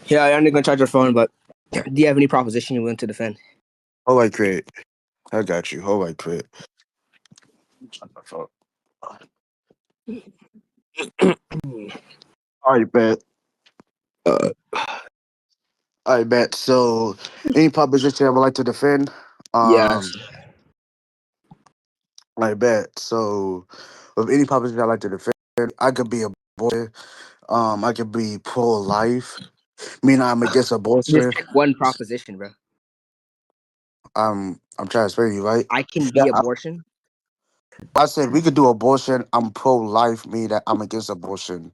Yeah, I'm not gonna charge your phone, but do you have any proposition you're willing to defend? Hold right quick. I got you. Hold right quick. All right, bet. Uh, all right, bet. So, any proposition I would like to defend? Yes. I bet. So, with any proposition I like to defend, I could be abortion. I could be pro-life. Meaning I'm against Just abortion. pick one proposition, bro. I'm trying to explain to you, right? I can Yeah, be abortion. I said we could do abortion. I'm pro-life, meaning that I'm against abortion.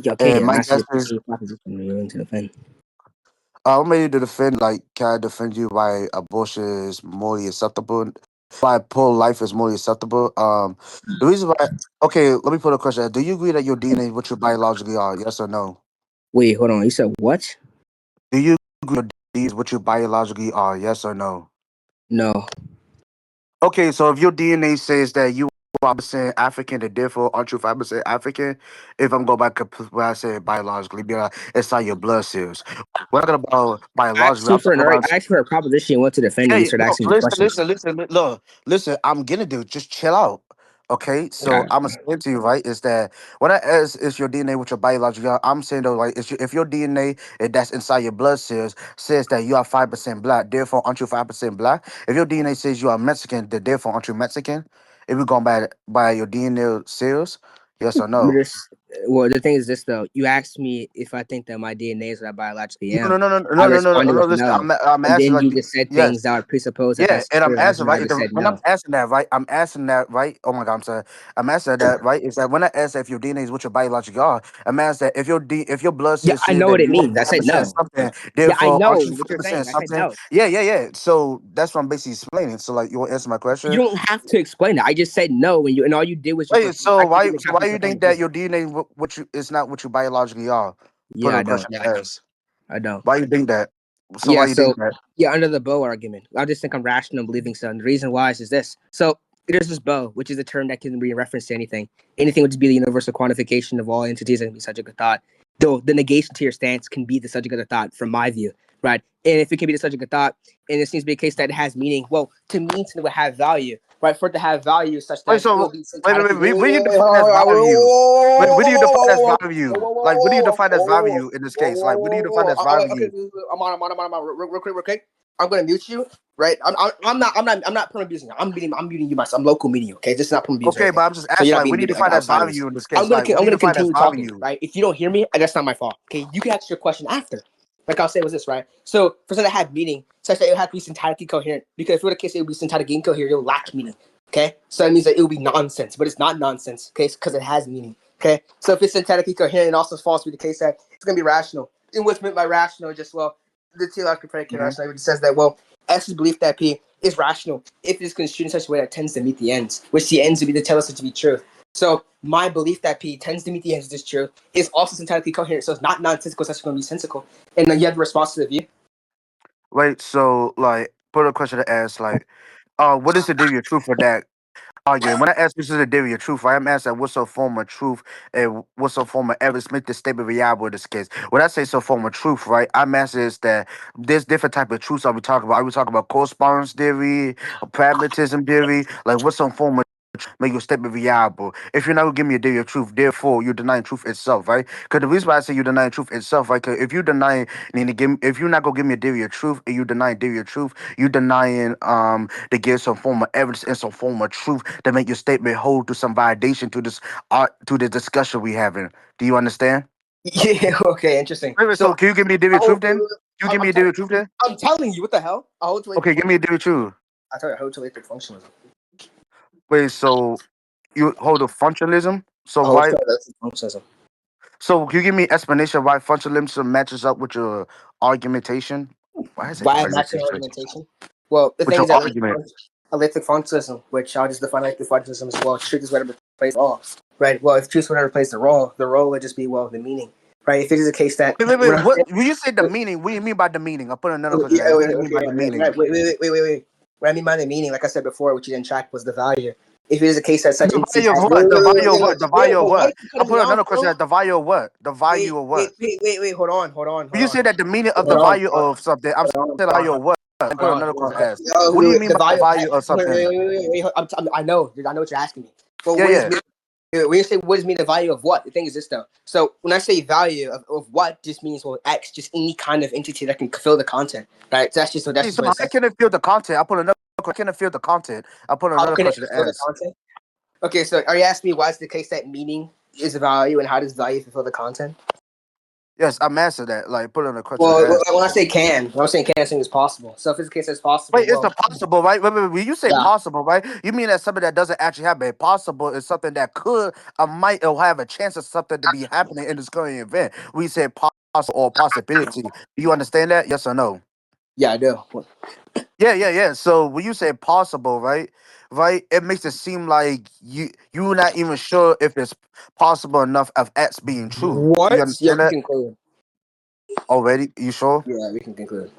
Yeah, okay, And I'm my asking guess you is, any proposition you're willing to defend. I'm ready to defend. Like, can I defend you why abortion is morally acceptable? Why pro-life is morally acceptable? The reason why. Okay, let me put a question. Do you agree that your DNA is what you biologically are? Yes or no? Wait, hold on. You said what? Do you agree your DNA is what you biologically are? Yes or no? No. Okay, so if your DNA says that you are 5% African, then therefore aren't you 5% African? If I'm going by what I said biologically, be like inside your blood cells. We're not about biologically. I'm talking about. I asked for a proposition you want to defend, and Yeah, you started no, asking me listen, questions. listen, listen, look, listen, I'm gonna do, just chill out. Okay, so Okay. I'm gonna say to you, right, is that when I ask is your DNA with your biological, I'm saying though, like, if your DNA that's inside your blood cells says that you are 5% black, therefore aren't you 5% black? If your DNA says you are Mexican, then therefore aren't you Mexican? If we're going by your DNA cells, yes or But no? this, well, the thing is this though. You asked me if I think that my DNA is what I biologically No, am. no, no, no, I no, no, no, no, responded no. with Listen, no, I'm and asking then like, you just said things yes. that would presuppose that Yeah, that's and I'm true, and that's asking why I right. just said When I'm no. asking that right, I'm asking that right. Oh my God, I'm sorry. I'm asking that right. Is that when I ask if your DNA is what your biological are, I'm asking that if your blood Yeah, cells I say know that what it you are means. I five said percent no. something, Yeah, I therefore know aren't you what five you're saying. percent I said something? no. Yeah, yeah, yeah. So that's what I'm basically explaining. So like, you want to answer my You question? don't have to explain it. I just said no, and all you did was just Wait, I so can give why you so why examples you of things. think that your DNA what you is not what you biologically are? Put Yeah, a I don't. question I ask. I don't. Why you think that? So Yeah, why you think so that? yeah, under the Bow argument, I just think I'm rational in believing so. And the reason why is this. So there's this Bow, which is a term that can be in reference to anything. Anything would just be the universal quantification of all entities that can be subject of thought. Though the negation to your stance can be the subject of the thought, from my view, right? And if it can be the subject of thought, and it seems to be a case that it has meaning, well, to mean something would have value, right? For it to have value such Wait, that it will so be wait. syntactically. Where do you define as value? Wait, where do you define as value? Like, what do you define as value in this case? Like, what do you define as Okay, value? I'm on. Real quick. I'm gonna mute you, right? I'm not perma abusing you. I'm muting you myself. I'm local meeting you, okay? This is not perma abuse or Okay, but anything. I'm just So you're asking, not like, being what do you muted like define as outside of this. value in this case? Like, what I'm do you gonna define as continue talking, value? right? If you don't hear me, that's not my fault. Okay, you can ask your question after. Like I'll say was this, right? So for something that had meaning, such that it had to be syntactically coherent. Because if it were the case, it would be syntactically incoherent, it would lack meaning. Okay? So that means that it would be nonsense, but it's not nonsense, okay? Because it has meaning. Okay? So if it's syntactically coherent, it also falls to be the case that it's gonna be rational. And what's meant by rational, just well, the theological predicate Hmm. rational, it says that well, S's belief that P is rational if it is construed in such a way that tends to meet the ends, which the ends would be to tell us it to be true. So my belief that P tends to meet the ends of this truth is also syntactically coherent. So it's not nonsensical, it's actually going to be sensical. And then you have the response to the view. Wait, so, like, put a question to ask, like, what is the degree of truth for that argument? When I ask this is the degree of truth, I'm asking what's a form of truth and what's a form of evidence make the statement reliable in this case. When I say some form of truth, right, I'm asking is that there's different type of truths I'll be talking about. Are we talking about correspondence theory, pragmatism theory? Like, what's some form of make your statement reliable? If you're not gonna give me a theory of truth, therefore you're denying truth itself, right? Because the reason why I say you're denying truth itself, right? Because if you deny, if you're not gonna give me a theory of truth and you denying theory of truth, you denying to give some form of evidence and some form of truth to make your statement hold to some validation to this to the discussion we having. Do you understand? Yeah, okay, interesting. Wait, so So can you give me a theory of truth then? Can you give me I'm a theory of truth then? telling you, what the hell? A Okay, homoelectric give me a function. theory of truth. I tell you, homoelectric functionalism. Wait, so you hold a functionalism? So A why? homoelectric functionalism. So can you give me an explanation why functionalism matches up with your argumentation? Why is it Why matching argumentation? argumentation? Well, the With thing your is that argument. elliptic functionalism, which I'll just define elliptic functionalism as well, truth is whatever plays the role, right? Well, if truth whatever plays the role would just be, well, the meaning, right? If it is a case that, Wait. What when you say the meaning? What do you mean by the meaning? I'll put another question. yeah, What do you mean okay, by the meaning? right, wait. What I mean by the meaning, like I said before, which you didn't track, was the value. if it is a case that such The instance value of has what? The value of what? The wait, value of well, why what? are you I'll cutting me put off, another question bro? at the value of what? The Wait, value of what? hold on, When you say that the meaning of the hold on, value of something, I'm saying the value of what? And put another question as. What do you mean The by the value of value of something? I know, what you're asking me. But Yeah, what is yeah. when you say what does mean the value of what? The thing is this though. So when I say value of what, just means well X, just any kind of entity that can fulfill the content, right? So that's Hey, just so what it I says. can't feel the content. I put another. I can't feel the content. I put How another can it question to fulfill the ask. content? Okay, so are you asking me why is the case that meaning is a value and how does value fulfill the content? Yes, I'm answering that. Like, put another question to Well, ask. when I say can, when I'm saying can, I'm saying it's possible. So if it's the case that's possible, Wait, it's well, the possible, right? Wait, when you say yeah, possible, right? You mean that something that doesn't actually happen. Possible is something that could or might or have a chance of something to be happening in this current event. We say possible or possibility. Do you understand that? Yes or no? yeah, I do. Yeah. So when you say possible, right? Right, it makes it seem like you're not even sure if it's possible enough of X being true. Do you What? Yeah, understand we that can conclude. already? You sure? Yeah, we can conclude.